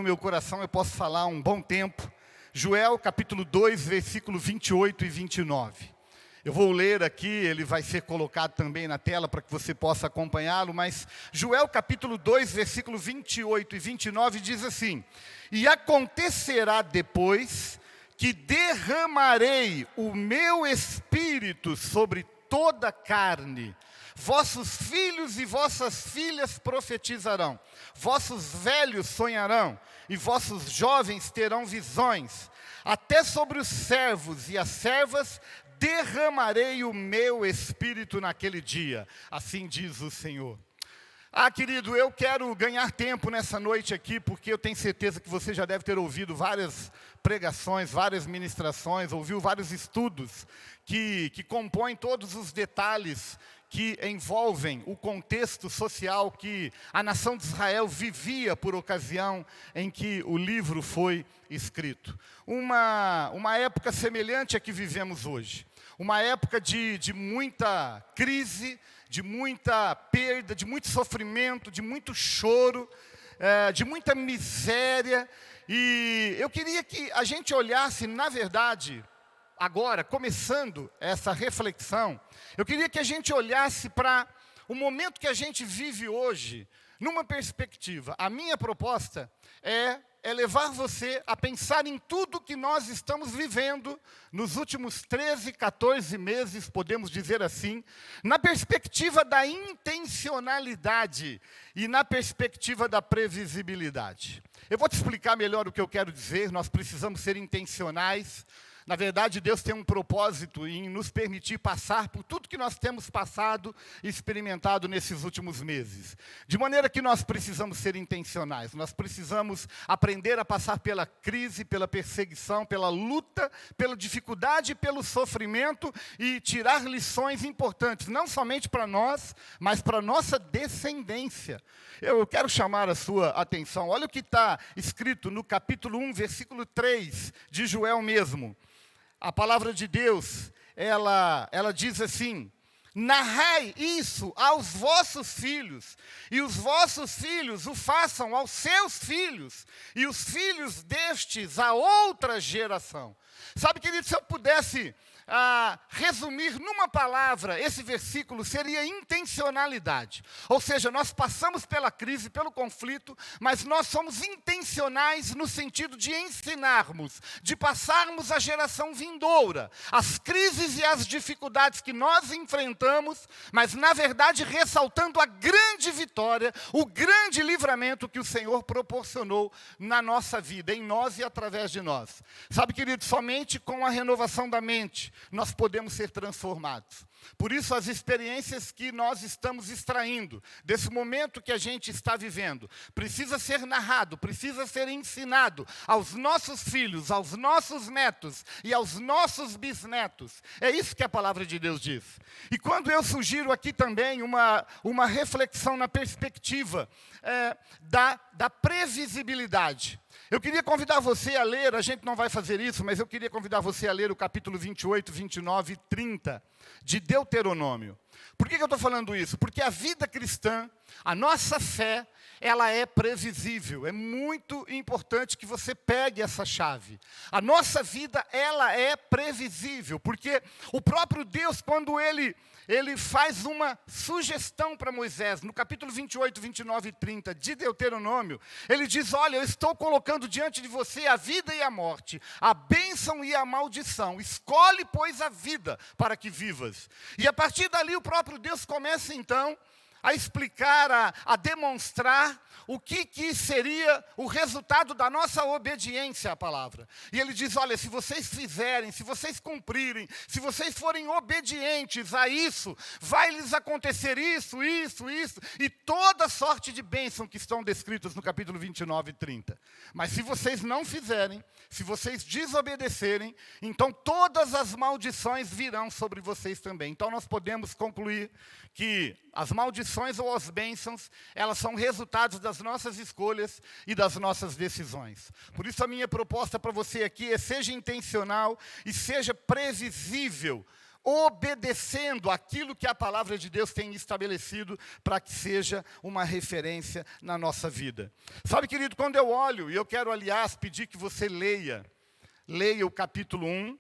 no meu coração, eu posso falar um bom tempo. Joel, capítulo 2, versículo 28 e 29. Eu vou ler aqui, ele vai ser colocado também na tela para que você possa acompanhá-lo, mas Joel, capítulo 2, versículo 28 e 29 diz assim: E acontecerá depois que derramarei o meu espírito sobre toda a carne. Vossos filhos e vossas filhas profetizarão, vossos velhos sonharão, e vossos jovens terão visões. Até sobre os servos e as servas derramarei o meu espírito naquele dia. Assim diz o Senhor. Querido, eu quero ganhar tempo nessa noite aqui, porque eu tenho certeza que você já deve ter ouvido várias pregações, várias ministrações, ouviu vários estudos que compõem todos os detalhes que envolvem o contexto social que a nação de Israel vivia por ocasião em que o livro foi escrito. Uma época semelhante à que vivemos hoje. Uma época de muita crise, de muita perda, de muito sofrimento, de muito choro, de muita miséria. E eu queria que a gente olhasse, na verdade, agora, começando essa reflexão, eu queria que a gente olhasse para o momento que a gente vive hoje, numa perspectiva. A minha proposta é levar você a pensar em tudo que nós estamos vivendo nos últimos 13, 14 meses, podemos dizer assim, na perspectiva da intencionalidade e na perspectiva da previsibilidade. Eu vou te explicar melhor o que eu quero dizer. Nós precisamos ser intencionais. Na verdade, Deus tem um propósito em nos permitir passar por tudo que nós temos passado e experimentado nesses últimos meses. De maneira que nós precisamos ser intencionais. Nós precisamos aprender a passar pela crise, pela perseguição, pela luta, pela dificuldade, pelo sofrimento e tirar lições importantes, não somente para nós, mas para a nossa descendência. Eu quero chamar a sua atenção. Olha o que está escrito no capítulo 1, versículo 3 de Joel mesmo. A palavra de Deus, ela diz assim: narrai isso aos vossos filhos, e os vossos filhos o façam aos seus filhos, e os filhos destes a outra geração. Sabe, querido, se eu pudesse resumir numa palavra esse versículo, seria intencionalidade. Ou seja, nós passamos pela crise, pelo conflito, mas nós somos intencionais no sentido de ensinarmos, de passarmos à geração vindoura as crises e as dificuldades que nós enfrentamos, mas na verdade ressaltando a grande vitória, o grande livramento que o Senhor proporcionou na nossa vida, em nós e através de nós. Sabe, querido, somente com a renovação da mente nós podemos ser transformados. Por isso, as experiências que nós estamos extraindo desse momento que a gente está vivendo, precisa ser narrado, precisa ser ensinado aos nossos filhos, aos nossos netos e aos nossos bisnetos. É isso que a palavra de Deus diz. E quando eu sugiro aqui também uma reflexão na perspectiva da previsibilidade, eu queria convidar você a ler, a gente não vai fazer isso, mas eu queria convidar você a ler o capítulo 28, 29 e 30 de Deuteronômio. Por que eu estou falando isso? Porque a vida cristã, a nossa fé, ela é previsível. É muito importante que você pegue essa chave. A nossa vida, ela é previsível, porque o próprio Deus, quando Ele faz uma sugestão para Moisés, no capítulo 28, 29 e 30 de Deuteronômio, ele diz: olha, eu estou colocando diante de você a vida e a morte, a bênção e a maldição. Escolhe, pois, a vida para que vivas. E a partir dali o próprio Deus começa então a explicar, a demonstrar o que seria o resultado da nossa obediência à palavra. E ele diz: olha, se vocês fizerem, se vocês cumprirem, se vocês forem obedientes a isso, vai lhes acontecer isso, e toda sorte de bênção que estão descritas no capítulo 29 e 30. Mas se vocês não fizerem, se vocês desobedecerem, então todas as maldições virão sobre vocês também. Então nós podemos concluir que as maldições ou as bênçãos, elas são resultados das nossas escolhas e das nossas decisões. Por isso a minha proposta para você aqui é: seja intencional e seja previsível obedecendo aquilo que a palavra de Deus tem estabelecido para que seja uma referência na nossa vida. Sabe, querido, quando eu olho, e eu quero, aliás, pedir que você leia o capítulo 1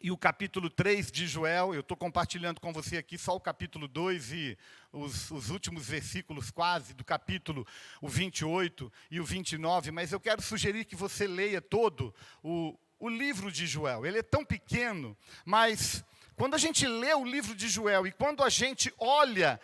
e o capítulo 3 de Joel. Eu estou compartilhando com você aqui só o capítulo 2 e os últimos versículos quase do capítulo o 28 e o 29, mas eu quero sugerir que você leia todo o livro de Joel. Ele é tão pequeno, mas quando a gente lê o livro de Joel e quando a gente olha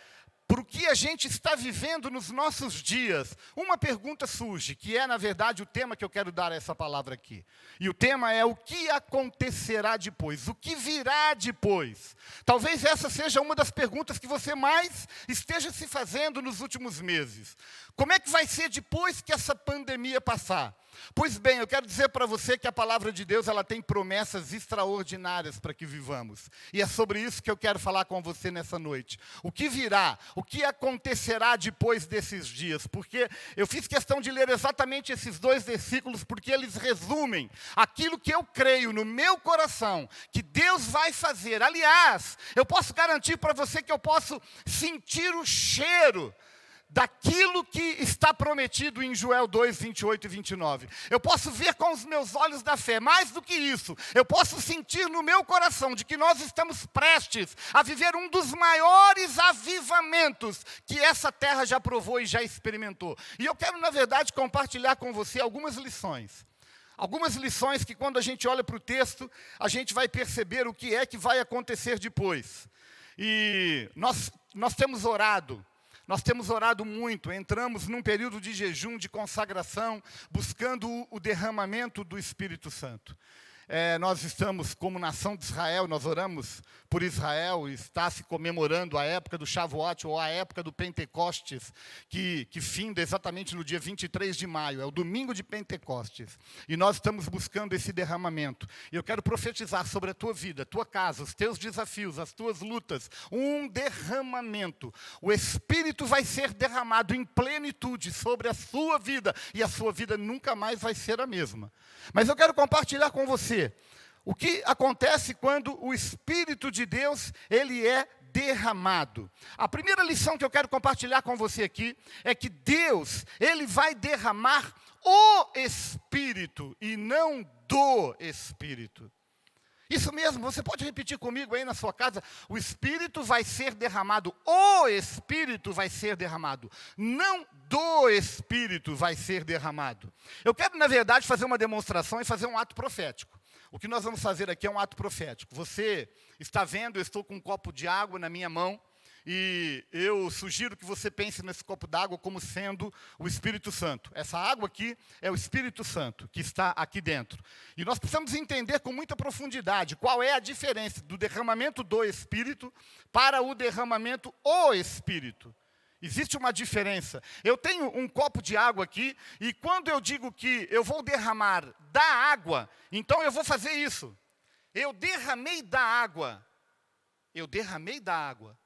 para o que a gente está vivendo nos nossos dias, uma pergunta surge, que é, na verdade, o tema que eu quero dar a essa palavra aqui. E o tema é: o que acontecerá depois? O que virá depois? Talvez essa seja uma das perguntas que você mais esteja se fazendo nos últimos meses. Como é que vai ser depois que essa pandemia passar? Pois bem, eu quero dizer para você que a palavra de Deus, ela tem promessas extraordinárias para que vivamos. E é sobre isso que eu quero falar com você nessa noite. O que virá? O que acontecerá depois desses dias? Porque eu fiz questão de ler exatamente esses 2 versículos, porque eles resumem aquilo que eu creio no meu coração, que Deus vai fazer. Aliás, eu posso garantir para você que eu posso sentir o cheiro daquilo que está prometido em Joel 2, 28 e 29. Eu posso ver com os meus olhos da fé. Mais do que isso, eu posso sentir no meu coração de que nós estamos prestes a viver um dos maiores avivamentos que essa terra já provou e já experimentou. E eu quero, na verdade, compartilhar com você algumas lições. Algumas lições que, quando a gente olha para o texto, a gente vai perceber o que é que vai acontecer depois. E nós temos orado. Nós temos orado muito, entramos num período de jejum, de consagração, buscando o derramamento do Espírito Santo. Nós estamos, como nação de Israel, nós oramos por Israel, e está se comemorando a época do Shavuot, ou a época do Pentecostes, que finda exatamente no dia 23 de maio, é o domingo de Pentecostes. E nós estamos buscando esse derramamento. E eu quero profetizar sobre a tua vida, a tua casa, os teus desafios, as tuas lutas, um derramamento. O Espírito vai ser derramado em plenitude sobre a sua vida, e a sua vida nunca mais vai ser a mesma. Mas eu quero compartilhar com você o que acontece quando o Espírito de Deus, ele é derramado. A primeira lição que eu quero compartilhar com você aqui é que Deus, ele vai derramar o Espírito e não do Espírito. Isso mesmo, você pode repetir comigo aí na sua casa: o Espírito vai ser derramado, o Espírito vai ser derramado, não do Espírito vai ser derramado. Eu quero, na verdade, fazer uma demonstração e fazer um ato profético. O que nós vamos fazer aqui é um ato profético. Você está vendo, eu estou com um copo de água na minha mão, e eu sugiro que você pense nesse copo d'água como sendo o Espírito Santo. Essa água aqui é o Espírito Santo que está aqui dentro. E nós precisamos entender com muita profundidade qual é a diferença do derramamento do Espírito para o derramamento o Espírito. Existe uma diferença. Eu tenho um copo de água aqui, e quando eu digo que eu vou derramar da água, então eu vou fazer isso. Eu derramei da água. Eu derramei da água.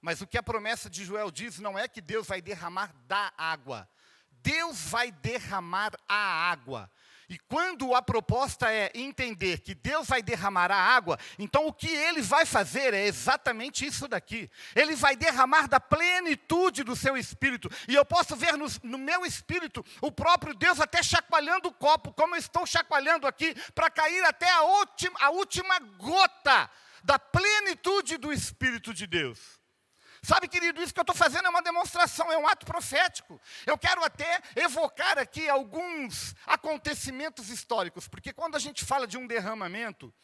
Mas o que a promessa de Joel diz não é que Deus vai derramar da água. Deus vai derramar a água. E quando a proposta é entender que Deus vai derramar a água, então o que Ele vai fazer é exatamente isso daqui. Ele vai derramar da plenitude do seu Espírito. E eu posso ver no meu Espírito o próprio Deus até chacoalhando o copo, como eu estou chacoalhando aqui, para cair até a última gota da plenitude do Espírito de Deus. Sabe, querido, isso que eu estou fazendo é uma demonstração, é um ato profético. Eu quero até evocar aqui alguns acontecimentos históricos, porque quando a gente fala de um derramamento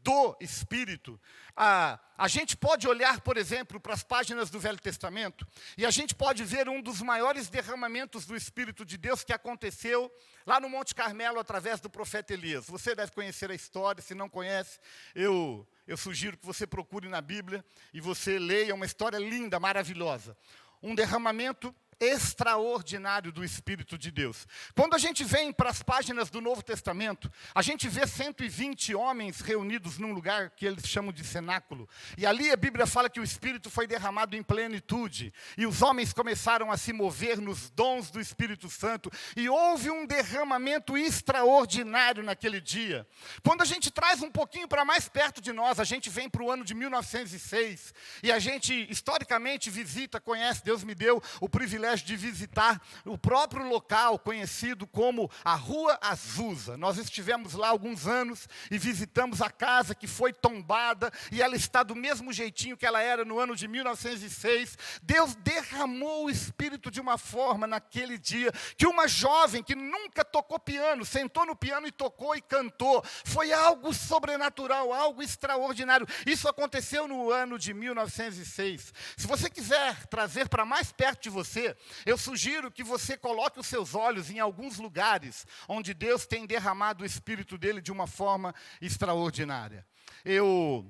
do Espírito, a gente pode olhar, por exemplo, para as páginas do Velho Testamento, e a gente pode ver um dos maiores derramamentos do Espírito de Deus que aconteceu lá no Monte Carmelo, através do profeta Elias. Você deve conhecer a história, se não conhece, eu sugiro que você procure na Bíblia e você leia uma história linda, maravilhosa. Um derramamento extraordinário do Espírito de Deus. Quando a gente vem para as páginas do Novo Testamento, a gente vê 120 homens reunidos num lugar que eles chamam de cenáculo. E ali a Bíblia fala que o Espírito foi derramado em plenitude. E os homens começaram a se mover nos dons do Espírito Santo. E houve um derramamento extraordinário naquele dia. Quando a gente traz um pouquinho para mais perto de nós, a gente vem para o ano de 1906. E a gente, historicamente, visita, conhece, Deus me deu o privilégio de visitar o próprio local conhecido como a Rua Azusa. Nós estivemos lá alguns anos e visitamos a casa que foi tombada e ela está do mesmo jeitinho que ela era no ano de 1906. Deus derramou o Espírito de uma forma naquele dia que uma jovem que nunca tocou piano, sentou no piano e tocou e cantou. Foi algo sobrenatural, algo extraordinário. Isso aconteceu no ano de 1906. Se você quiser trazer para mais perto de você, eu sugiro que você coloque os seus olhos em alguns lugares onde Deus tem derramado o Espírito dele de uma forma extraordinária. Eu,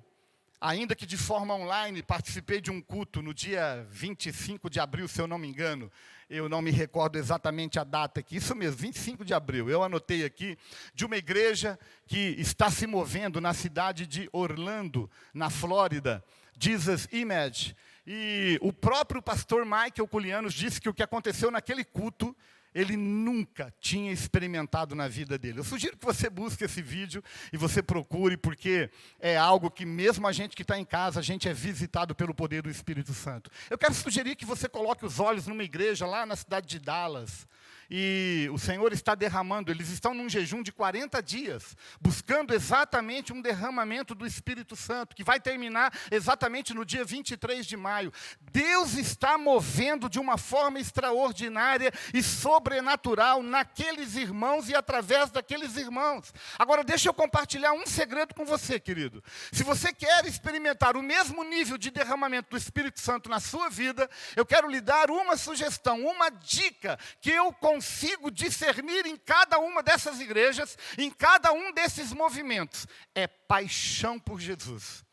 ainda que de forma online, participei de um culto no dia 25 de abril, se eu não me engano. Eu não me recordo exatamente a data aqui, isso mesmo, 25 de abril. Eu anotei aqui, de uma igreja que está se movendo na cidade de Orlando, na Flórida, Jesus Image. E o próprio pastor Michael Culianos disse que o que aconteceu naquele culto, ele nunca tinha experimentado na vida dele. Eu sugiro que você busque esse vídeo e você procure, porque é algo que mesmo a gente que está em casa, a gente é visitado pelo poder do Espírito Santo. Eu quero sugerir que você coloque os olhos numa igreja lá na cidade de Dallas. E o Senhor está derramando, eles estão num jejum de 40 dias, buscando exatamente um derramamento do Espírito Santo, que vai terminar exatamente no dia 23 de maio. Deus está movendo de uma forma extraordinária e sobrenatural naqueles irmãos e através daqueles irmãos. Agora, deixa eu compartilhar um segredo com você, querido. Se você quer experimentar o mesmo nível de derramamento do Espírito Santo na sua vida, eu quero lhe dar uma sugestão, uma dica que eu consigo discernir em cada uma dessas igrejas, em cada um desses movimentos. É paixão por Jesus.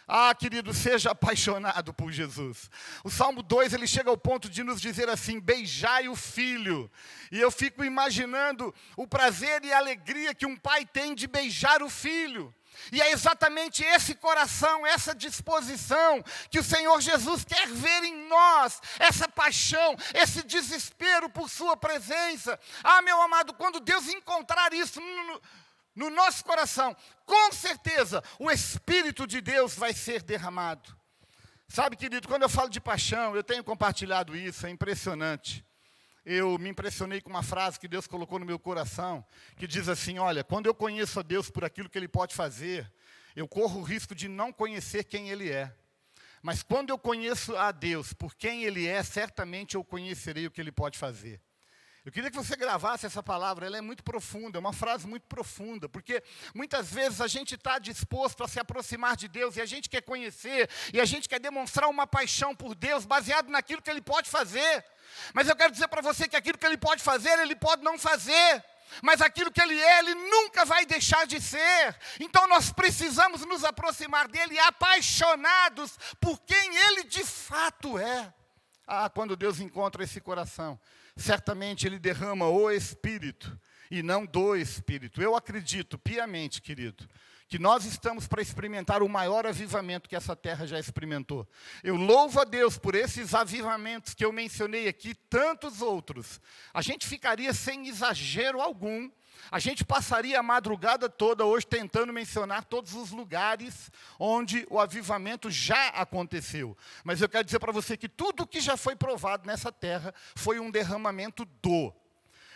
Ah, querido, seja apaixonado por Jesus. O Salmo 2, ele chega ao ponto de nos dizer assim, beijai o filho. E eu fico imaginando o prazer e a alegria que um pai tem de beijar o filho. E é exatamente esse coração, essa disposição que o Senhor Jesus quer ver em nós, essa paixão, esse desespero por sua presença. Ah, meu amado, quando Deus encontrar isso no nosso coração, com certeza o Espírito de Deus vai ser derramado. Sabe, querido, quando eu falo de paixão, eu tenho compartilhado isso, é impressionante. Eu me impressionei com uma frase que Deus colocou no meu coração, que diz assim, olha, quando eu conheço a Deus por aquilo que Ele pode fazer, eu corro o risco de não conhecer quem Ele é. Mas quando eu conheço a Deus por quem Ele é, certamente eu conhecerei o que Ele pode fazer. Eu queria que você gravasse essa palavra, ela é muito profunda, é uma frase muito profunda, porque muitas vezes a gente está disposto a se aproximar de Deus, e a gente quer conhecer, e a gente quer demonstrar uma paixão por Deus, baseado naquilo que Ele pode fazer. Mas eu quero dizer para você que aquilo que Ele pode fazer, Ele pode não fazer. Mas aquilo que Ele é, Ele nunca vai deixar de ser. Então nós precisamos nos aproximar dEle apaixonados por quem Ele de fato é. Ah, quando Deus encontra esse coração, certamente Ele derrama o Espírito e não do Espírito. Eu acredito piamente, querido, que nós estamos para experimentar o maior avivamento que essa terra já experimentou. Eu louvo a Deus por esses avivamentos que eu mencionei aqui, tantos outros. A gente ficaria sem exagero algum. A gente passaria a madrugada toda hoje tentando mencionar todos os lugares onde o avivamento já aconteceu. Mas eu quero dizer para você que tudo o que já foi provado nessa terra foi um derramamento do.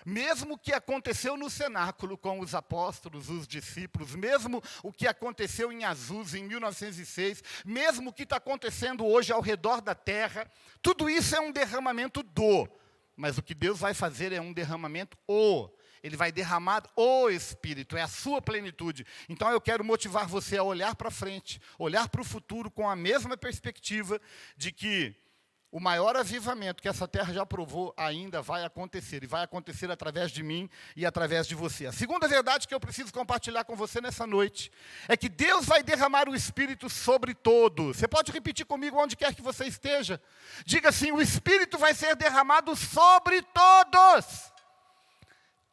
Mesmo o que aconteceu no cenáculo com os apóstolos, os discípulos, mesmo o que aconteceu em Azusa em 1906, mesmo o que está acontecendo hoje ao redor da terra, tudo isso é um derramamento do. Mas o que Deus vai fazer é um derramamento o. Ele vai derramar o Espírito, é a sua plenitude. Então eu quero motivar você a olhar para frente, olhar para o futuro com a mesma perspectiva de que o maior avivamento que essa terra já provou ainda vai acontecer. E vai acontecer através de mim e através de você. A segunda verdade que eu preciso compartilhar com você nessa noite é que Deus vai derramar o Espírito sobre todos. Você pode repetir comigo onde quer que você esteja. Diga assim: o Espírito vai ser derramado sobre todos.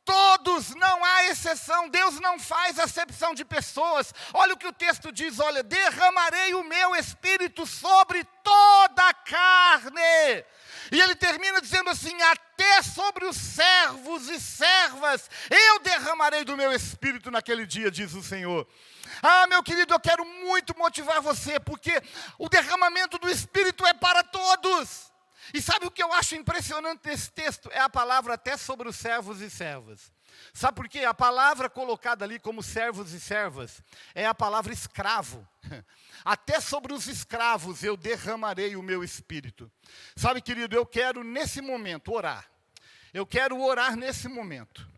Todos, não há exceção. Deus não faz acepção de pessoas. Olha o que o texto diz, olha: derramarei o meu Espírito sobre toda a carne. E ele termina dizendo assim: até sobre os servos e servas eu derramarei do meu Espírito naquele dia, diz o Senhor. Ah, meu querido, eu quero muito motivar você, porque o derramamento do Espírito é para todos. E sabe o que eu acho impressionante nesse texto? É a palavra até sobre os servos e servas. Sabe por quê? A palavra colocada ali como servos e servas é a palavra escravo. Até sobre os escravos eu derramarei o meu Espírito. Sabe, querido, eu quero nesse momento orar. Eu quero orar nesse momento.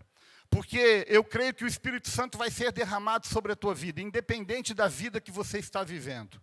Porque eu creio que o Espírito Santo vai ser derramado sobre a tua vida, independente da vida que você está vivendo.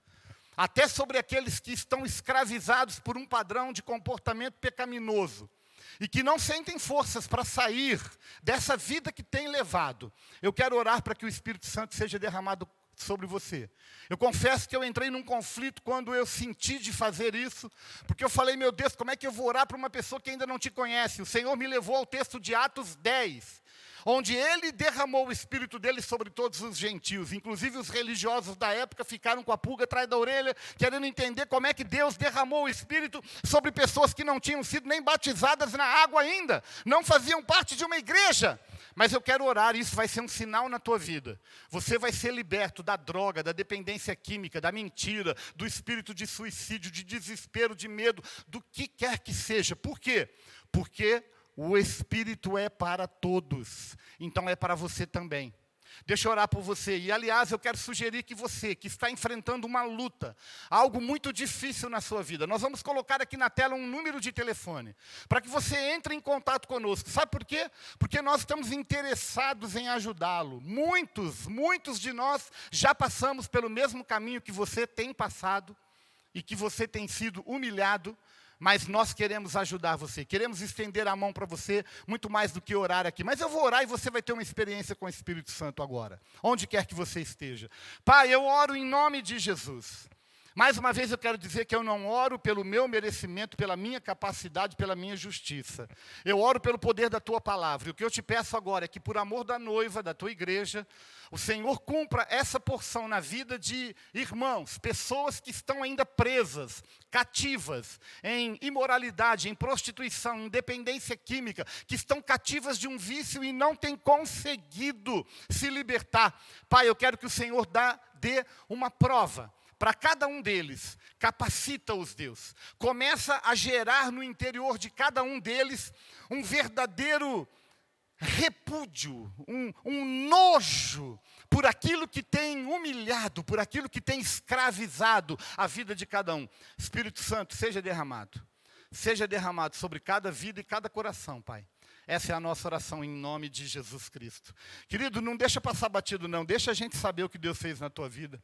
Até sobre aqueles que estão escravizados por um padrão de comportamento pecaminoso e que não sentem forças para sair dessa vida que tem levado. Eu quero orar para que o Espírito Santo seja derramado sobre você. Eu confesso que eu entrei num conflito quando eu senti de fazer isso, porque eu falei: meu Deus, como é que eu vou orar para uma pessoa que ainda não te conhece? O Senhor me levou ao texto de Atos 10, onde ele derramou o Espírito dele sobre todos os gentios. Inclusive os religiosos da época ficaram com a pulga atrás da orelha, querendo entender como é que Deus derramou o Espírito sobre pessoas que não tinham sido nem batizadas na água ainda, não faziam parte de uma igreja. Mas eu quero orar, isso vai ser um sinal na tua vida. Você vai ser liberto da droga, da dependência química, da mentira, do espírito de suicídio, de desespero, de medo, do que quer que seja. Por quê? Porque o Espírito é para todos, então é para você também. Deixa eu orar por você. E, aliás, eu quero sugerir que você, que está enfrentando uma luta, algo muito difícil na sua vida, nós vamos colocar aqui na tela um número de telefone, para que você entre em contato conosco. Sabe por quê? Porque nós estamos interessados em ajudá-lo. Muitos de nós já passamos pelo mesmo caminho que você tem passado e que você tem sido humilhado. Mas nós queremos ajudar você, queremos estender a mão para você, muito mais do que orar aqui. Mas eu vou orar e você vai ter uma experiência com o Espírito Santo agora, onde quer que você esteja. Pai, eu oro em nome de Jesus. Mais uma vez eu quero dizer que eu não oro pelo meu merecimento, pela minha capacidade, pela minha justiça. Eu oro pelo poder da tua palavra. E o que eu te peço agora é que, por amor da noiva, da tua igreja, o Senhor cumpra essa porção na vida de irmãos, pessoas que estão ainda presas, cativas em imoralidade, em prostituição, em dependência química, que estão cativas de um vício e não têm conseguido se libertar. Pai, eu quero que o Senhor dê uma prova para cada um deles. Capacita-os, Deus. Começa a gerar no interior de cada um deles um verdadeiro repúdio, um nojo por aquilo que tem humilhado, por aquilo que tem escravizado a vida de cada um. Espírito Santo, seja derramado sobre cada vida e cada coração, Pai. Essa é a nossa oração em nome de Jesus Cristo. Querido, não deixa passar batido não, deixa a gente saber o que Deus fez na tua vida.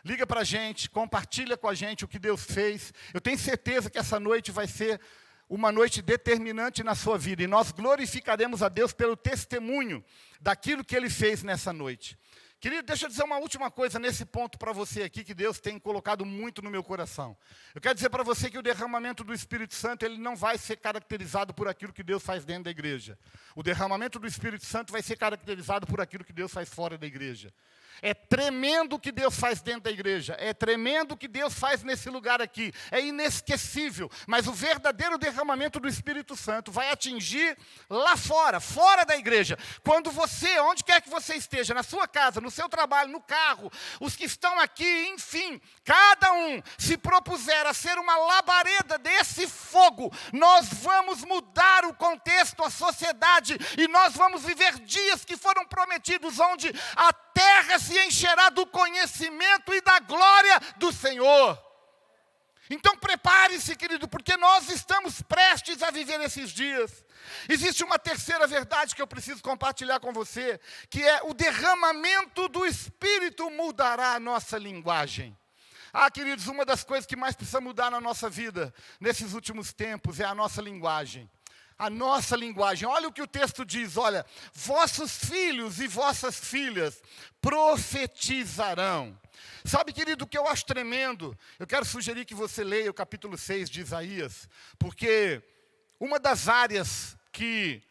Liga para a gente, compartilha com a gente o que Deus fez. Eu tenho certeza que essa noite vai ser uma noite determinante na sua vida. E nós glorificaremos a Deus pelo testemunho daquilo que Ele fez nessa noite. Querido, deixa eu dizer uma última coisa nesse ponto para você aqui, que Deus tem colocado muito no meu coração. Eu quero dizer para você que o derramamento do Espírito Santo, ele não vai ser caracterizado por aquilo que Deus faz dentro da igreja. O derramamento do Espírito Santo vai ser caracterizado por aquilo que Deus faz fora da igreja. É tremendo o que Deus faz dentro da igreja. É tremendo o que Deus faz nesse lugar aqui. É inesquecível. Mas o verdadeiro derramamento do Espírito Santo vai atingir lá fora, fora da igreja. Quando você, onde quer que você esteja, na sua casa, no seu trabalho, no carro, os que estão aqui, enfim, cada um se propuser a ser uma labareda desse fogo, nós vamos mudar o contexto, a sociedade, e nós vamos viver dias que foram prometidos, onde a terra se encherá do conhecimento e da glória do Senhor. Então prepare-se, querido, porque nós estamos prestes a viver esses dias. Existe uma terceira verdade que eu preciso compartilhar com você, que é o derramamento do Espírito mudará a nossa linguagem. Queridos, uma das coisas que mais precisa mudar na nossa vida, nesses últimos tempos, é a nossa linguagem. A nossa linguagem. Olha o que o texto diz, olha. Vossos filhos e vossas filhas profetizarão. Sabe, querido, o que eu acho tremendo? Eu quero sugerir que você leia o capítulo 6 de Isaías, porque uma das áreas que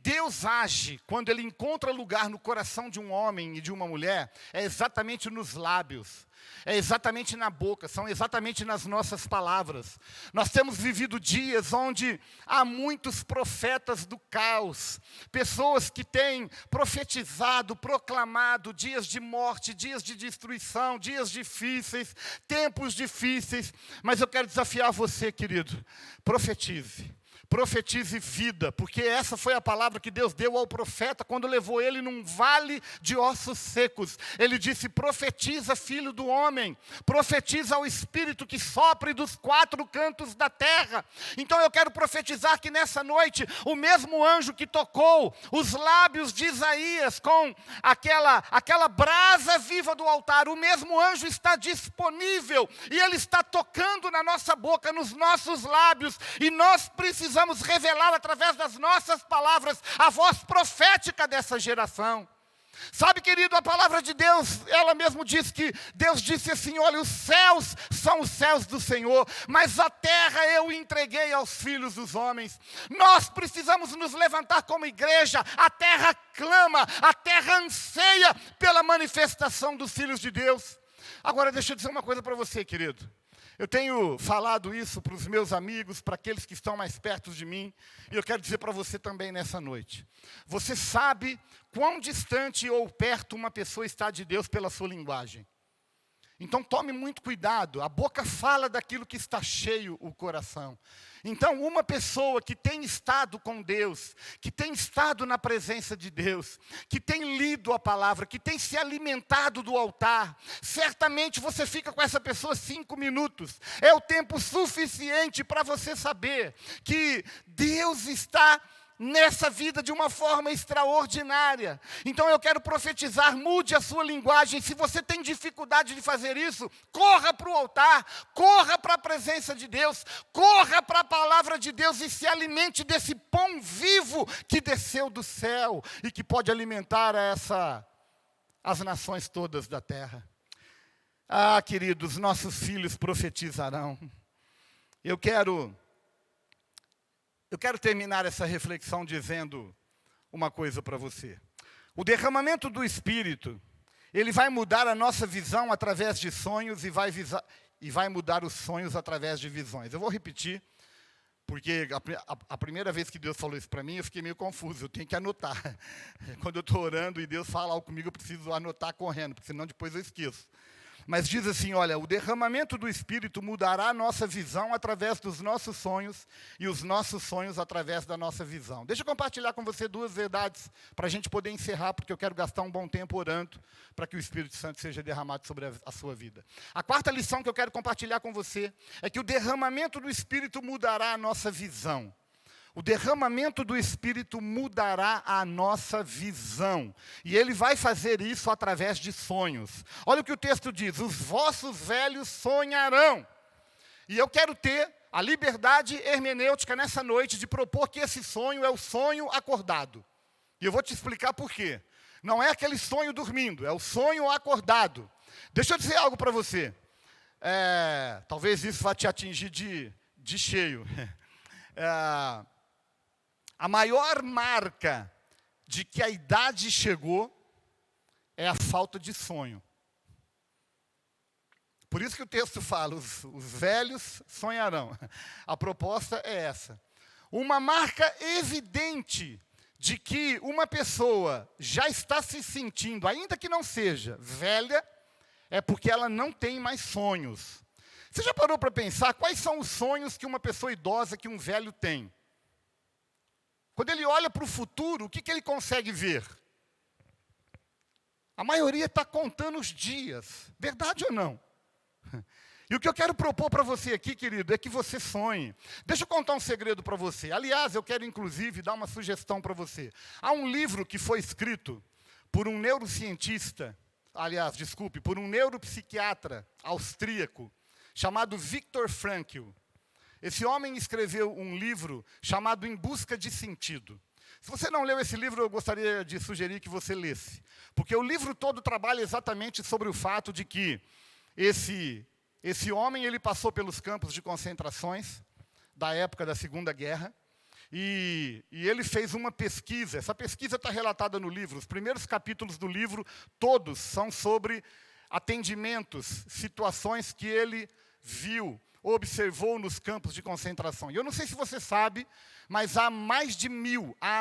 Deus age quando Ele encontra lugar no coração de um homem e de uma mulher, é exatamente nos lábios, é exatamente na boca, são exatamente nas nossas palavras. Nós temos vivido dias onde há muitos profetas do caos, pessoas que têm profetizado, proclamado dias de morte, dias de destruição, dias difíceis, tempos difíceis, mas eu quero desafiar você, querido, profetize. Profetize vida, porque essa foi a palavra que Deus deu ao profeta quando levou ele num vale de ossos secos. Ele disse, profetiza, filho do homem, profetiza ao Espírito que sopre dos quatro cantos da terra. Então eu quero profetizar que nessa noite, o mesmo anjo que tocou os lábios de Isaías com aquela brasa viva do altar, o mesmo anjo está disponível, e ele está tocando na nossa boca, nos nossos lábios, e nós precisamos revelar através das nossas palavras a voz profética dessa geração. Sabe, querido, a palavra de Deus, ela mesmo diz que Deus disse assim, olha, os céus são os céus do Senhor, mas a terra eu entreguei aos filhos dos homens. Nós precisamos nos levantar como igreja, a terra clama, a terra anseia pela manifestação dos filhos de Deus. Agora deixa eu dizer uma coisa para você, querido. Eu tenho falado isso para os meus amigos, para aqueles que estão mais perto de mim, e eu quero dizer para você também nessa noite. Você sabe quão distante ou perto uma pessoa está de Deus pela sua linguagem. Então tome muito cuidado, a boca fala daquilo que está cheio o coração. Então uma pessoa que tem estado com Deus, que tem estado na presença de Deus, que tem lido a palavra, que tem se alimentado do altar, certamente você fica com essa pessoa 5 minutos. É o tempo suficiente para você saber que Deus está nessa vida de uma forma extraordinária. Então eu quero profetizar, mude a sua linguagem. Se você tem dificuldade de fazer isso, corra para o altar, corra para a presença de Deus, corra para a palavra de Deus e se alimente desse pão vivo que desceu do céu e que pode alimentar as nações todas da terra. Queridos, nossos filhos profetizarão. Eu quero terminar essa reflexão dizendo uma coisa para você. O derramamento do Espírito, ele vai mudar a nossa visão através de sonhos e vai mudar os sonhos através de visões. Eu vou repetir, porque a primeira vez que Deus falou isso para mim, eu fiquei meio confuso, eu tenho que anotar. Quando eu estou orando e Deus fala algo comigo, eu preciso anotar correndo, porque senão depois eu esqueço. Mas diz assim, olha, o derramamento do Espírito mudará a nossa visão através dos nossos sonhos e os nossos sonhos através da nossa visão. Deixa eu compartilhar com você 2 verdades para a gente poder encerrar, porque eu quero gastar um bom tempo orando para que o Espírito Santo seja derramado sobre a sua vida. A 4ª lição que eu quero compartilhar com você é que o derramamento do Espírito mudará a nossa visão. O derramamento do Espírito mudará a nossa visão. E ele vai fazer isso através de sonhos. Olha o que o texto diz, os vossos velhos sonharão. E eu quero ter a liberdade hermenêutica nessa noite de propor que esse sonho é o sonho acordado. E eu vou te explicar por quê. Não é aquele sonho dormindo, é o sonho acordado. Deixa eu dizer algo para você. Talvez isso vá te atingir de cheio. A maior marca de que a idade chegou é a falta de sonho. Por isso que o texto fala, os velhos sonharão. A proposta é essa. Uma marca evidente de que uma pessoa já está se sentindo, ainda que não seja velha, é porque ela não tem mais sonhos. Você já parou para pensar quais são os sonhos que uma pessoa idosa, que um velho tem? Quando ele olha para o futuro, o que ele consegue ver? A maioria está contando os dias. Verdade ou não? E o que eu quero propor para você aqui, querido, é que você sonhe. Deixa eu contar um segredo para você. Aliás, eu quero inclusive dar uma sugestão para você. Há um livro que foi escrito por um neurocientista aliás, desculpe, por um neuropsiquiatra austríaco chamado Viktor Frankl. Esse homem escreveu um livro chamado Em Busca de Sentido. Se você não leu esse livro, eu gostaria de sugerir que você lesse. Porque o livro todo trabalha exatamente sobre o fato de que esse homem ele passou pelos campos de concentrações da época da Segunda Guerra. E ele fez uma pesquisa. Essa pesquisa está relatada no livro. Os primeiros capítulos do livro, todos, são sobre atendimentos, situações que ele viu, observou nos campos de concentração. E eu não sei se você sabe, mas há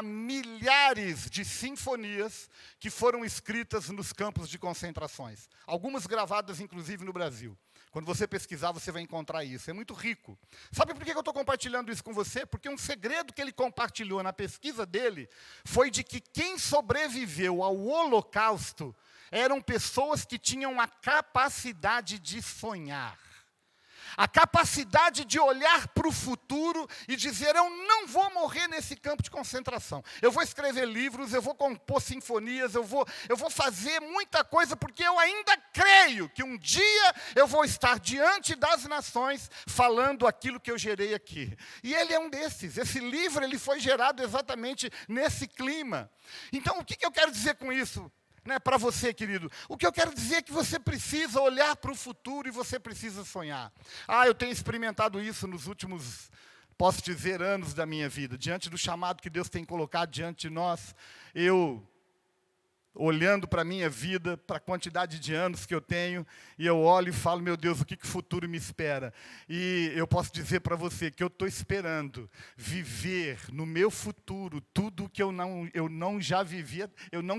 milhares de sinfonias que foram escritas nos campos de concentrações. Algumas gravadas, inclusive, no Brasil. Quando você pesquisar, você vai encontrar isso. É muito rico. Sabe por que eu estou compartilhando isso com você? Porque um segredo que ele compartilhou na pesquisa dele foi de que quem sobreviveu ao Holocausto eram pessoas que tinham a capacidade de sonhar. A capacidade de olhar para o futuro e dizer, eu não vou morrer nesse campo de concentração. Eu vou escrever livros, eu vou compor sinfonias, eu vou fazer muita coisa, porque eu ainda creio que um dia eu vou estar diante das nações falando aquilo que eu gerei aqui. E ele é um desses. Esse livro ele foi gerado exatamente nesse clima. Então, o que eu quero dizer com isso? Para você, querido, o que eu quero dizer é que você precisa olhar para o futuro e você precisa sonhar. Eu tenho experimentado isso nos últimos, posso dizer, anos da minha vida. Diante do chamado que Deus tem colocado diante de nós, eu, olhando para a minha vida, para a quantidade de anos que eu tenho, e eu olho e falo, meu Deus, o que o futuro me espera? E eu posso dizer para você que eu estou esperando viver no meu futuro tudo que eu não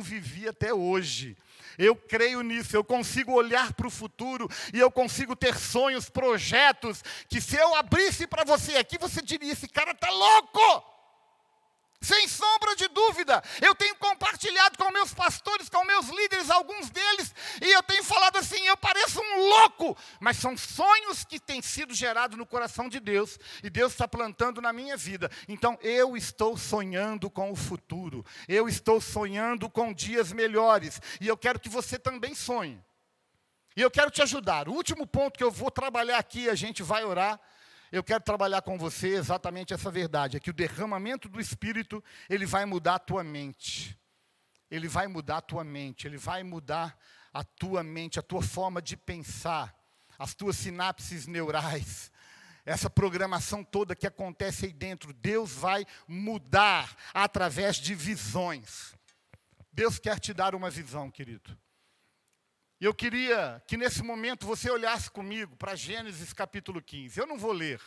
vivi até hoje. Eu creio nisso, eu consigo olhar para o futuro e eu consigo ter sonhos, projetos, que se eu abrisse para você aqui, você diria, esse cara está louco! Sem sombra de dúvida, eu tenho compartilhado com meus pastores, com meus líderes, alguns deles, e eu tenho falado assim, eu pareço um louco, mas são sonhos que têm sido gerados no coração de Deus, e Deus está plantando na minha vida. Então, eu estou sonhando com o futuro, eu estou sonhando com dias melhores, e eu quero que você também sonhe. E eu quero te ajudar. O último ponto que eu vou trabalhar aqui, a gente vai orar, eu quero trabalhar com você exatamente essa verdade, é que o derramamento do Espírito, ele vai mudar a tua mente. Ele vai mudar a tua mente, ele vai mudar a tua mente, a tua forma de pensar, as tuas sinapses neurais, essa programação toda que acontece aí dentro, Deus vai mudar através de visões. Deus quer te dar uma visão, querido. E eu queria que nesse momento você olhasse comigo para Gênesis capítulo 15. Eu não vou ler,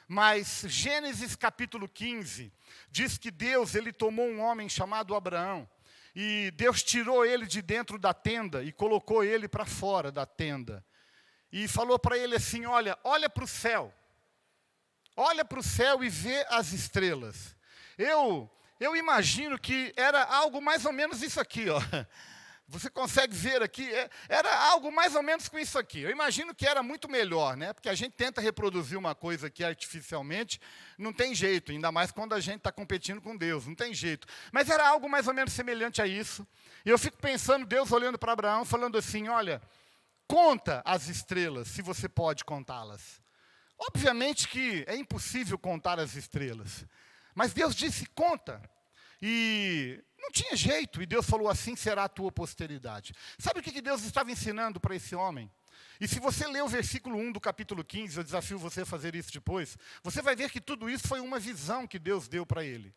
mas Gênesis capítulo 15 diz que Deus ele tomou um homem chamado Abraão e Deus tirou ele de dentro da tenda e colocou ele para fora da tenda. E falou para ele assim, olha para o céu. Olha para o céu e vê as estrelas. Eu imagino que era algo mais ou menos isso aqui, ó. Você consegue ver aqui, era algo mais ou menos com isso aqui. Eu imagino que era muito melhor, né? Porque a gente tenta reproduzir uma coisa aqui artificialmente, não tem jeito, ainda mais quando a gente está competindo com Deus, não tem jeito. Mas era algo mais ou menos semelhante a isso. E eu fico pensando, Deus olhando para Abraão, falando assim, olha, conta as estrelas, se você pode contá-las. Obviamente que é impossível contar as estrelas. Mas Deus disse, conta. E não tinha jeito, e Deus falou, assim será a tua posteridade. Sabe o que Deus estava ensinando para esse homem? E se você ler o versículo 1 do capítulo 15, eu desafio você a fazer isso depois, você vai ver que tudo isso foi uma visão que Deus deu para ele.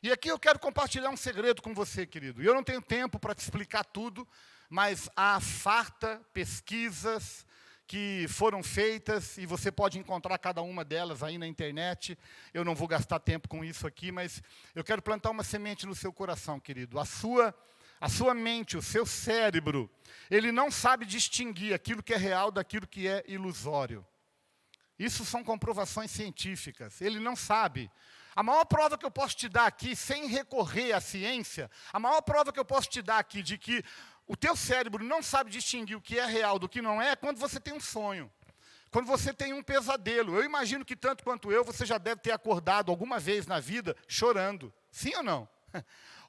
E aqui eu quero compartilhar um segredo com você, querido. E eu não tenho tempo para te explicar tudo, mas há farta pesquisas que foram feitas, e você pode encontrar cada uma delas aí na internet. Eu não vou gastar tempo com isso aqui, mas eu quero plantar uma semente no seu coração, querido. A sua mente, o seu cérebro, ele não sabe distinguir aquilo que é real daquilo que é ilusório. Isso são comprovações científicas. Ele não sabe. A maior prova que eu posso te dar aqui, sem recorrer à ciência, a maior prova que eu posso te dar aqui de que o teu cérebro não sabe distinguir o que é real do que não é quando você tem um sonho. Quando você tem um pesadelo. Eu imagino que tanto quanto eu, você já deve ter acordado alguma vez na vida chorando. Sim ou não?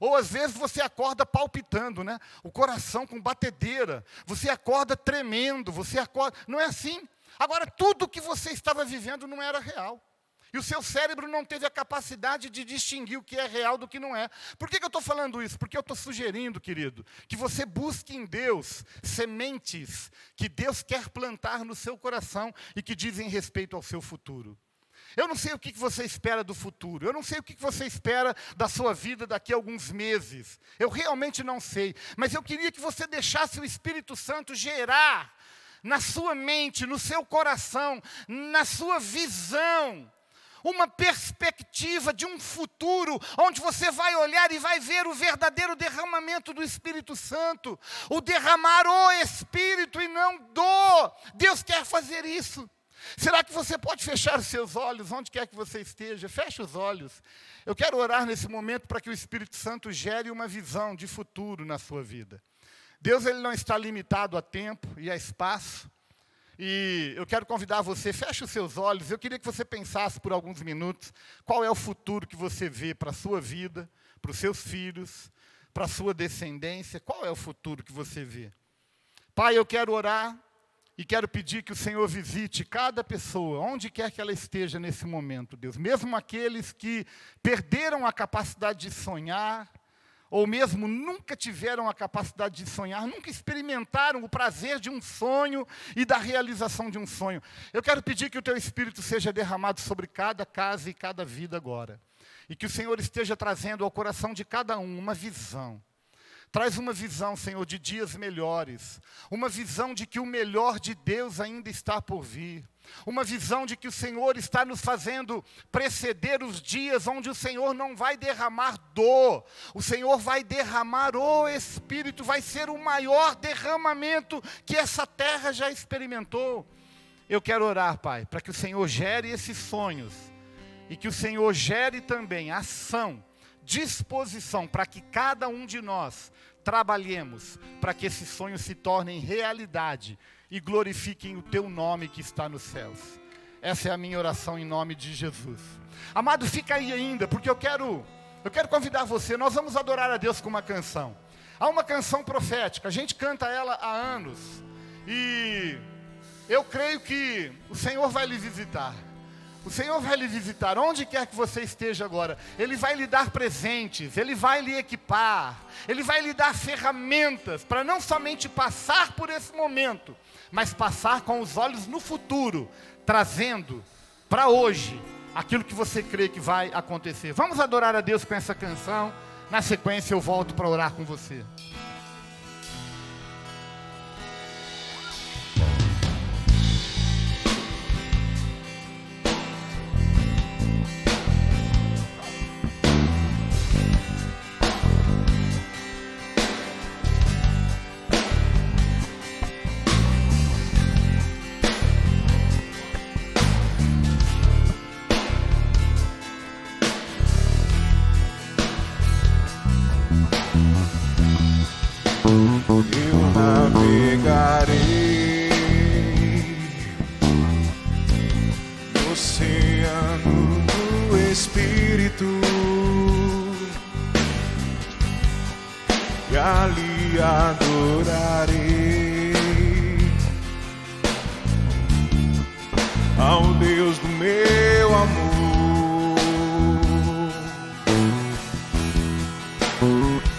Ou às vezes você acorda palpitando, né? O coração com batedeira. Você acorda tremendo, você acorda... Não é assim. Agora, tudo que você estava vivendo não era real. E o seu cérebro não teve a capacidade de distinguir o que é real do que não é. Por que eu estou falando isso? Porque eu estou sugerindo, querido, que você busque em Deus sementes que Deus quer plantar no seu coração e que dizem respeito ao seu futuro. Eu não sei o que você espera do futuro. Eu não sei o que você espera da sua vida daqui a alguns meses. Eu realmente não sei. Mas eu queria que você deixasse o Espírito Santo gerar na sua mente, no seu coração, na sua visão, uma perspectiva de um futuro onde você vai olhar e vai ver o verdadeiro derramamento do Espírito Santo. O derramar o Espírito e não do. Deus quer fazer isso. Será que você pode fechar os seus olhos, onde quer que você esteja? Feche os olhos. Eu quero orar nesse momento para que o Espírito Santo gere uma visão de futuro na sua vida. Deus, ele não está limitado a tempo e a espaço. E eu quero convidar você, feche os seus olhos. Eu queria que você pensasse por alguns minutos qual é o futuro que você vê para a sua vida, para os seus filhos, para a sua descendência. Qual é o futuro que você vê? Pai, eu quero orar e quero pedir que o Senhor visite cada pessoa, onde quer que ela esteja nesse momento, Deus. Mesmo aqueles que perderam a capacidade de sonhar, ou mesmo nunca tiveram a capacidade de sonhar, nunca experimentaram o prazer de um sonho e da realização de um sonho. Eu quero pedir que o Teu Espírito seja derramado sobre cada casa e cada vida agora. E que o Senhor esteja trazendo ao coração de cada um uma visão. Traz uma visão, Senhor, de dias melhores. Uma visão de que o melhor de Deus ainda está por vir. Uma visão de que o Senhor está nos fazendo preceder os dias onde o Senhor não vai derramar dor. O Senhor vai derramar o Espírito. Vai ser o maior derramamento que essa terra já experimentou. Eu quero orar, Pai, para que o Senhor gere esses sonhos. E que o Senhor gere também ação, disposição, para que cada um de nós trabalhemos para que esses sonhos se tornem realidade e glorifiquem o Teu nome que está nos céus. Essa é a minha oração em nome de Jesus. Amado, fica aí ainda, porque eu quero convidar você. Nós vamos adorar a Deus com uma canção. Há uma canção profética, a gente canta ela há anos. E eu creio que o Senhor vai lhe visitar. O Senhor vai lhe visitar, onde quer que você esteja agora. Ele vai lhe dar presentes, Ele vai lhe equipar, Ele vai lhe dar ferramentas para não somente passar por esse momento, mas passar com os olhos no futuro, trazendo para hoje aquilo que você crê que vai acontecer. Vamos adorar a Deus com essa canção. Na sequência eu volto para orar com você. Eu navegarei no oceano do Espírito e ali adorarei ao Deus do meu amor.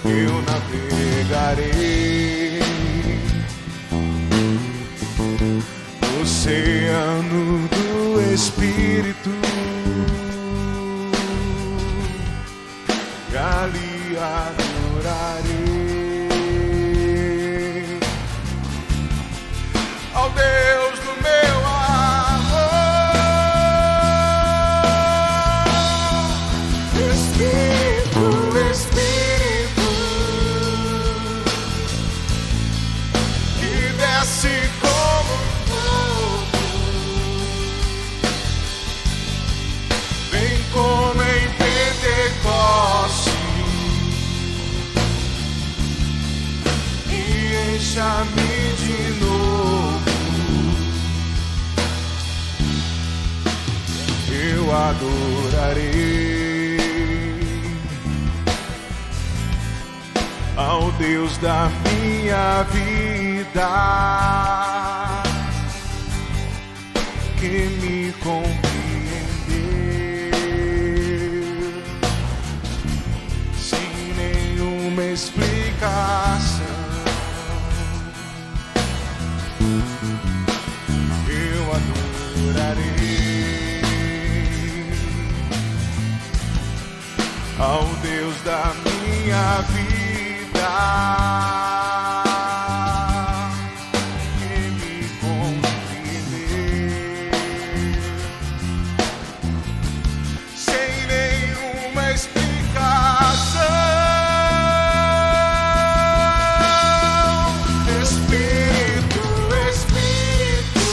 Eu navegarei no oceano do Espírito e ali adorarei ao Deus do meu amor. Espírito, Espírito, que desce como fogo, vem como em Pentecoste e encha-me de novo. Eu adorarei ao Deus da minha vida, que me compreendeu sem nenhuma explicação. Eu adorarei ao Deus da minha vida, que me compreendeu sem nenhuma explicação. Espírito, Espírito,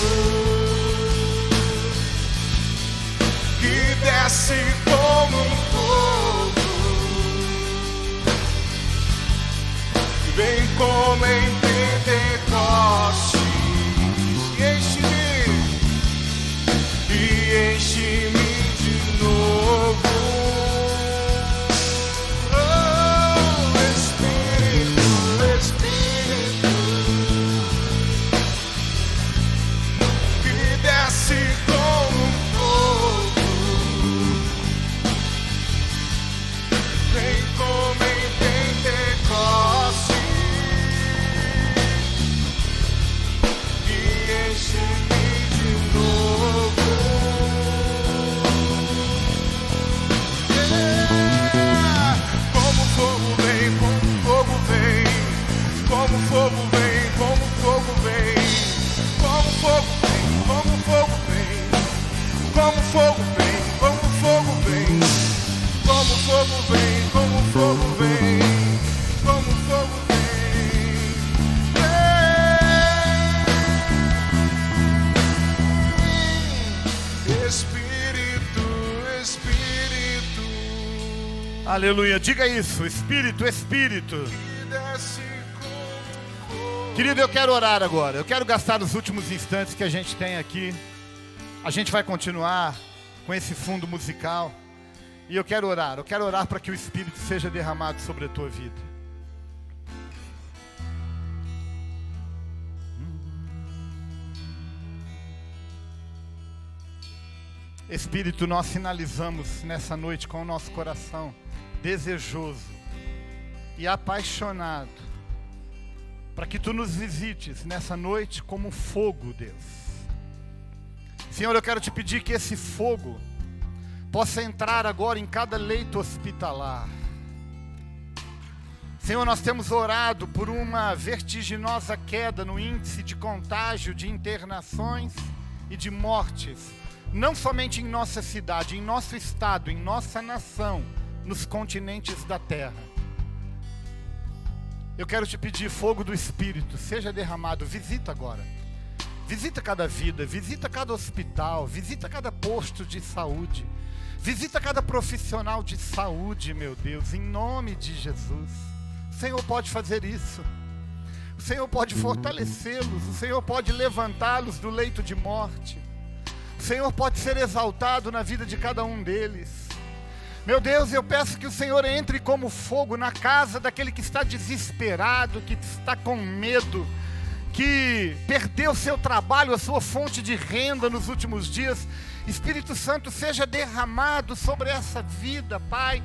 que desce como um fogo, vem como em Pentecostes e enche-me de novo. Oh, Espírito, Espírito, que desce como um fogo, vem como em Pentecostes. Como fogo vem, como fogo vem, como fogo vem, como fogo vem, como fogo vem, como fogo vem, como fogo vem, como fogo vem, como fogo vem, como fogo vem, como fogo vem. Espírito, Espírito. Aleluia, diga isso, Espírito, Espírito. Querido, eu quero orar agora. Eu quero gastar os últimos instantes que a gente tem aqui. A gente vai continuar com esse fundo musical. E eu quero orar para que o Espírito seja derramado sobre a tua vida. Espírito, nós finalizamos nessa noite com o nosso coração desejoso e apaixonado para que Tu nos visites nessa noite como fogo, Deus. Senhor, eu quero Te pedir que esse fogo possa entrar agora em cada leito hospitalar. Senhor, nós temos orado por uma vertiginosa queda no índice de contágio, de internações e de mortes, não somente em nossa cidade, em nosso estado, em nossa nação, nos continentes da terra. Eu quero Te pedir, fogo do Espírito, seja derramado. Visita agora. Visita cada vida, visita cada hospital, visita cada posto de saúde, visita cada profissional de saúde, meu Deus, em nome de Jesus. O Senhor pode fazer isso. O Senhor pode fortalecê-los, o Senhor pode levantá-los do leito de morte. O Senhor pode ser exaltado na vida de cada um deles. Meu Deus, eu peço que o Senhor entre como fogo na casa daquele que está desesperado, que está com medo, que perdeu seu trabalho, a sua fonte de renda nos últimos dias. Espírito Santo, seja derramado sobre essa vida, Pai.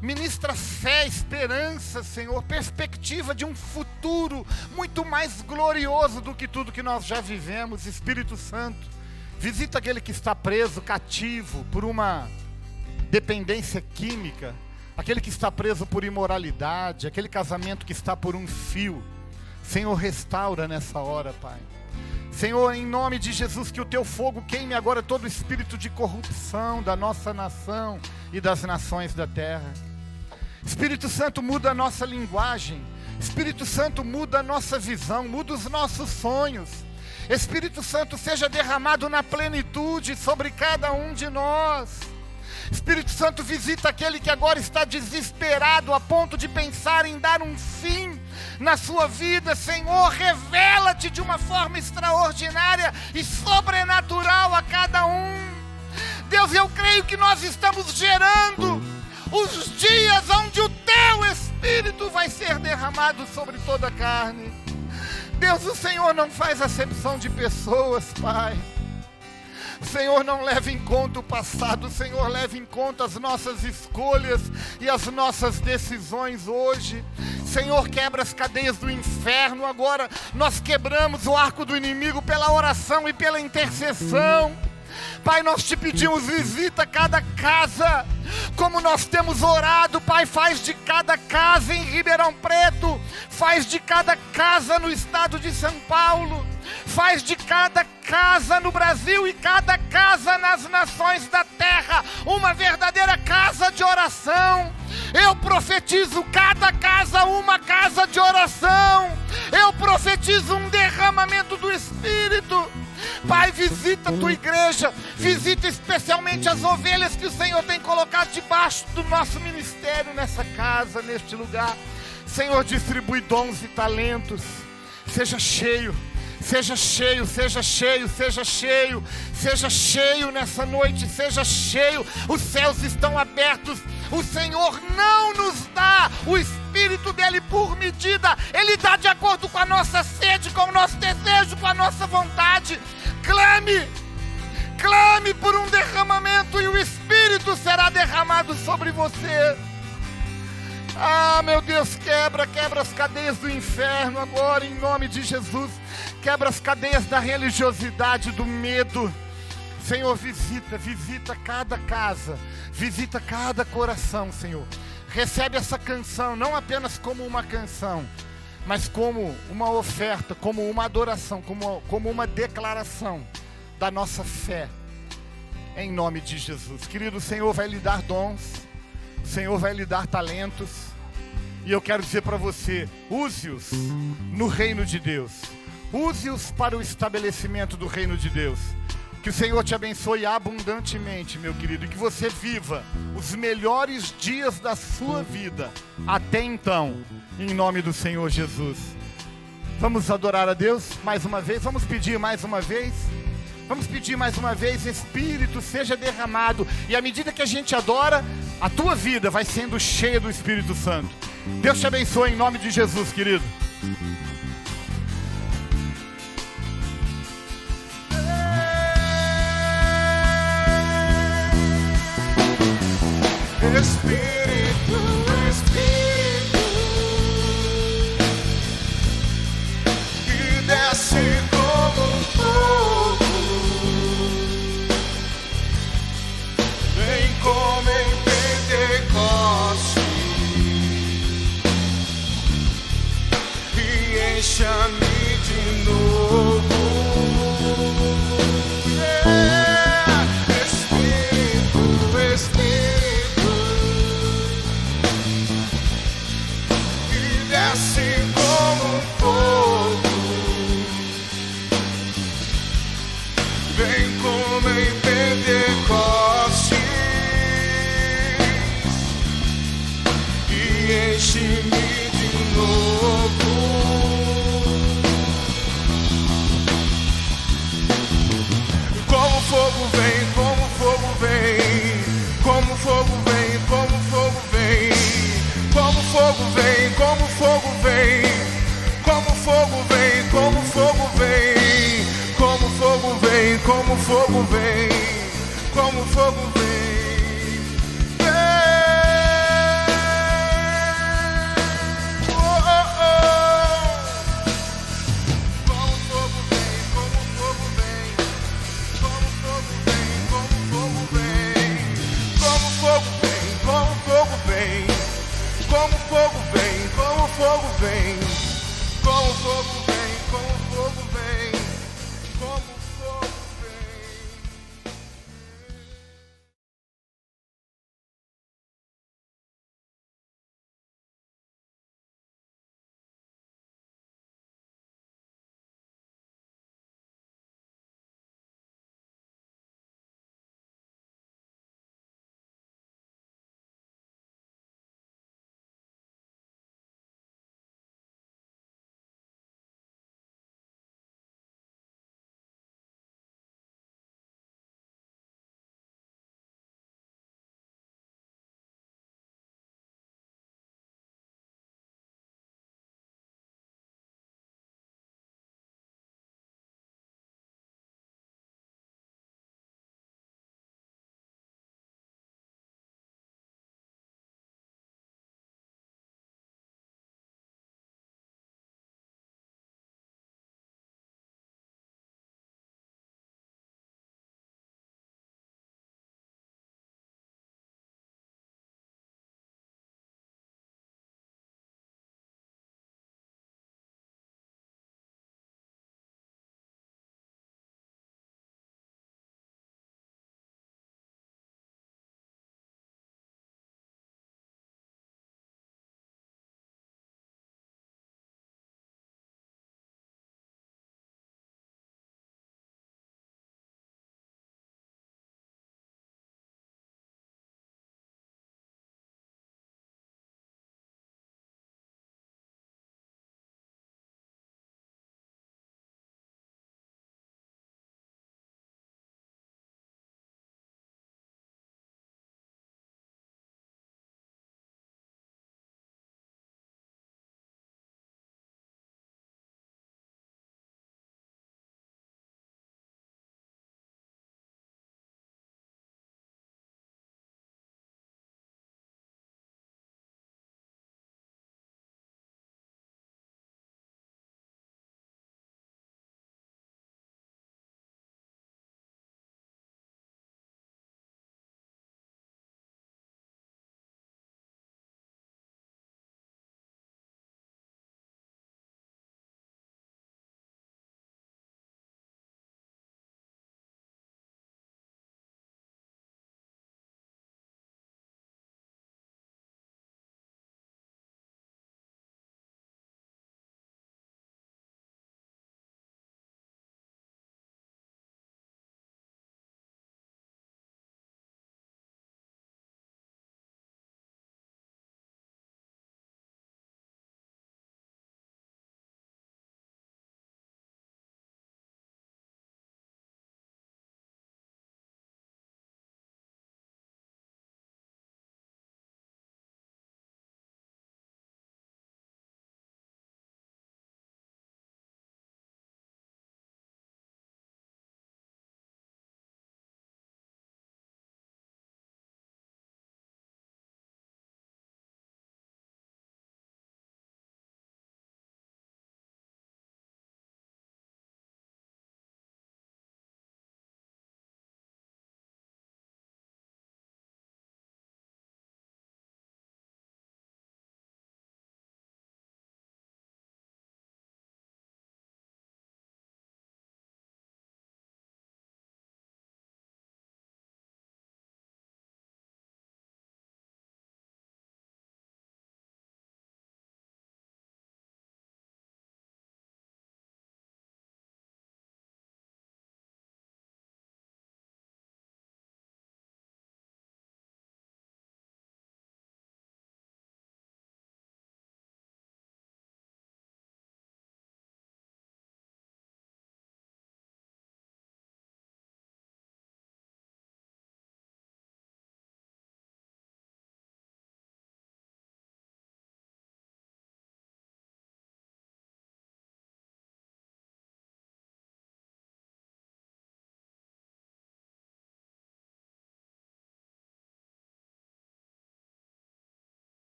Ministra fé, esperança, Senhor, perspectiva de um futuro muito mais glorioso do que tudo que nós já vivemos. Espírito Santo, visita aquele que está preso, cativo, por uma dependência química, aquele que está preso por imoralidade, aquele casamento que está por um fio. Senhor, restaura nessa hora, Pai. Senhor, em nome de Jesus, que o Teu fogo queime agora todo o espírito de corrupção da nossa nação e das nações da terra. Espírito Santo, muda a nossa linguagem. Espírito Santo, muda a nossa visão, muda os nossos sonhos. Espírito Santo, seja derramado na plenitude sobre cada um de nós. Espírito Santo, visita aquele que agora está desesperado a ponto de pensar em dar um fim na sua vida. Senhor, revela-te de uma forma extraordinária e sobrenatural a cada um. Deus, eu creio que nós estamos gerando os dias onde o teu Espírito vai ser derramado sobre toda a carne. Deus, o Senhor não faz acepção de pessoas, Pai. O Senhor não leva em conta o passado, o Senhor leva em conta as nossas escolhas e as nossas decisões hoje. Senhor, quebra as cadeias do inferno. Agora nós quebramos o arco do inimigo pela oração e pela intercessão. Pai, nós te pedimos, visita cada casa, como nós temos orado, Pai, faz de cada casa em Ribeirão Preto, faz de cada casa no estado de São Paulo, faz de cada casa no Brasil e cada casa nas nações da terra, uma verdadeira casa de oração. Eu profetizo cada casa uma casa de oração, eu profetizo um derramamento do Espírito. Pai, visita a tua igreja, visita especialmente as ovelhas que o Senhor tem colocado debaixo do nosso ministério, nessa casa, neste lugar. Senhor, distribui dons e talentos. Seja cheio, seja cheio, seja cheio, seja cheio, seja cheio nessa noite, seja cheio. Os céus estão abertos. O Senhor não nos dá o Espírito dele por medida. Ele dá de acordo com a nossa sede, com o nosso desejo, com a nossa vontade. Clame, clame por um derramamento e o Espírito será derramado sobre você. Ah, meu Deus, quebra as cadeias do inferno agora, em nome de Jesus. Quebra as cadeias da religiosidade, do medo. Senhor, visita cada casa, visita cada coração, Senhor. Recebe essa canção, não apenas como uma canção, mas como uma oferta, como uma adoração, como uma declaração da nossa fé, em nome de Jesus. Querido, o Senhor vai lhe dar dons, o Senhor vai lhe dar talentos, e eu quero dizer para você, use-os no reino de Deus, use-os para o estabelecimento do reino de Deus. Que o Senhor te abençoe abundantemente, meu querido, e que você viva os melhores dias da sua vida até então, em nome do Senhor Jesus. Vamos adorar a Deus mais uma vez, vamos pedir mais uma vez, Espírito seja derramado, e à medida que a gente adora, a tua vida vai sendo cheia do Espírito Santo. Deus te abençoe em nome de Jesus, querido. Espírito, Espírito, que desce como um fogo, vem como em Pentecoste e encha-me de novo. Espírito, Espírito, desce como um fogo, vem como em Pentecostes e enche-me de novo. Como fogo vem, como fogo vem, como fogo vem, como fogo vem. Como fogo vem, como fogo vem, como fogo vem, como fogo vem, como fogo vem, como fogo vem, como fogo vem. Oh, oh, oh. Como fogo vem, como fogo vem, como fogo vem, como fogo vem, como fogo vem, como fogo vem. Como fogo vem, como fogo vem, como fogo vem.